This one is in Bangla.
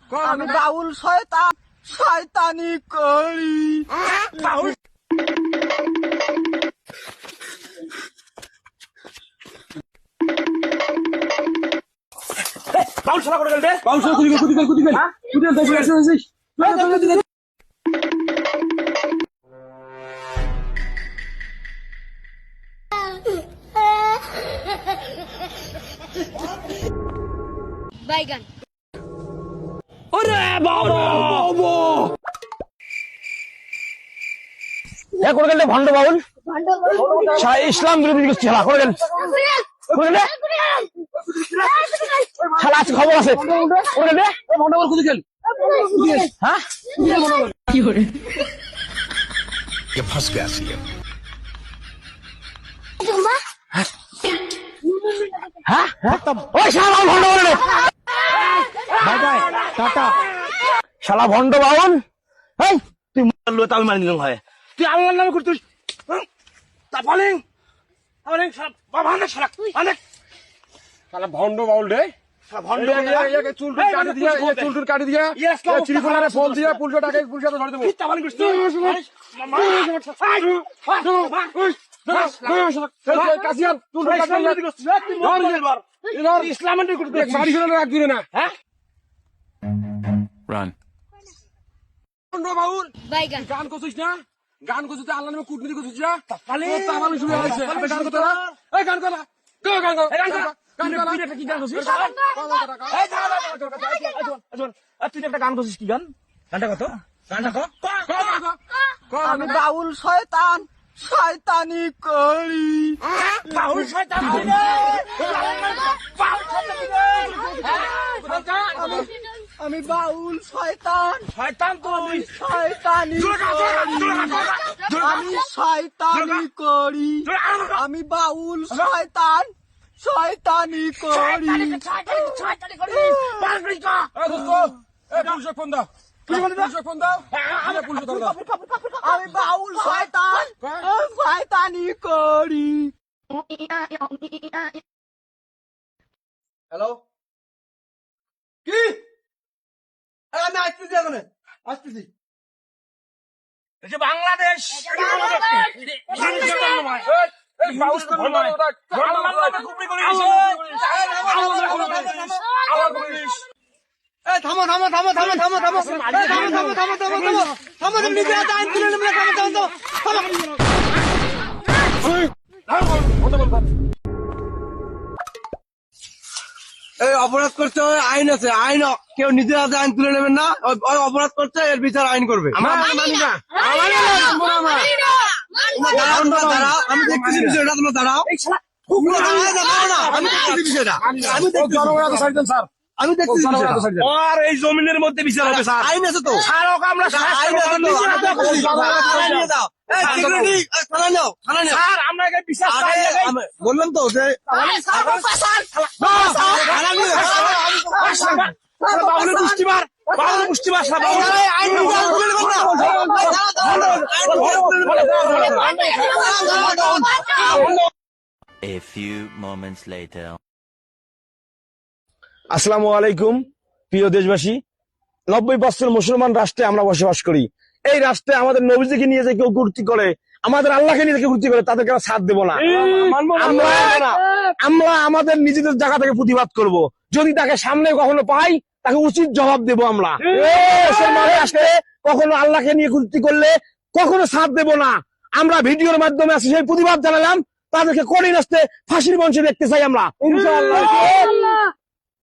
আমি বাউল শয়তান শয়তানি করি। বাউল বাউল শালা করে গেল রে। বাউল শালা কুদি গেল বাইগান ওরে বাবা এ করে গেল ভন্ড বাউল ইসলাম বিরোধী গোষ্ঠী শালা করে গেল শালা আছে খবর আছে করে দে ভন্ড বাউল কুদি গেল হ্যাঁ কি করে ये फंस गया सी হ্যাঁ ওই শালা ভন্ড বাউল রে বাই বাই টাটা। শালা ভন্ড বাউল এই তুই মারলো তাও মারি নিলাম হয় তুই আল্লাহর নামে করছিস তা বলেন সব বাবা অনেক শালা অনেক শালা ভন্ড বাউল রে। শালা ভন্ড চুল কাটি দিয়া ত্রিপুরারে ফোন দিয়া পুলিশ টাকা পুলিশ ধরে দেবো। ইসলামের বাড়ি ফেলে রাখ দিবে না। হ্যাঁ run ভন্ড বাউল বাইগান গান করছিস না? গান করছিস তো আল্লাহ নামে কূটনীতি করছিস না? তাহলে শুরু হয়েছে। আপনি গান করতে না? এই গান কর না। গান কর। গান কর। কি গান করছিস তুই একটা গান করছিস কি গান গানটা কত গানটা কত আমি বাউল শয়তান শয়তানি করি। বাউল শয়তান আমি বাউল শয়তান শয়তান তুই শয়তানি করি। আমি শয়তানি করি। আমি বাউল শয়তান শয়তানি করি। পুলিশে ফোন দাও। পুলিশে ফোন দাও। পুলিশে ধরে দাও। আমি বাউল শয়তান শয়তানি করি। হ্যালো কি আমি আসতেছি এখানে আসতেছি। এই যে বাংলাদেশ থামো থামো থামো থামো থামো থামো থামো থামো থামো থামো থামো থামো তুমি নিজে হাতে আইন তুলে নেবে থামো থামো থামো। এই অপরাধ করছে আইন আছে আইন কেউ নিজের হাতে আইন তুলে নেবেন না। ওই অপরাধ করছে এর বিচার আইন করবে। মানি না। দাঁড়াও আমি দেখতেছি বিষয়টা তোমরা দাঁড়াও আমি দেখতেছি বিষয়টা জনগণ সাইডেন স্যার। আমি দেখতেছি বিষয়টা। আর এই জমিনের মধ্যে বিচার হবে স্যার আইন আছে তো স্যারক আমরা আইন আছে তো থানায় নিয়ে দাও। এই সিকিউরিটি থানায় নাও থানায় নাও। স্যার আমরা এখানে বিচার চাই না। বললাম তো যে বাউলের পুষ্টিবার বাউলের পুষ্টিবার স্যার আইন A few moments later. আসসালামু আলাইকুম প্রিয় দেশবাসী 90% মুসলমান রাষ্ট্রে আমরা বসবাস করি। এই রাষ্ট্রে আমাদের নবীজিকে নিয়ে যে কেউ কুর্তি করে আমাদের আল্লাহকে নিয়ে যে কেউ কুর্তি করে তাদেরকে আমরা সাথ দেবো না। আমরা আমাদের নিজেদের জায়গা থেকে প্রতিবাদ করব। যদি তাকে সামনে কখনো পাই তাকে উচিত জবাব দেবো আমরা। মুসলমান রাষ্ট্রে কখনো আল্লাহকে নিয়ে কুর্তি করলে কখনো সাথ দেবো না। আমরা ভিডিওর মাধ্যমে আসি সেই প্রতিবাদ জানালাম। তাদেরকে কঠিন আসতে ফাঁসির মঞ্চে দেখতে চাই আমরা ইনশাআল্লাহ।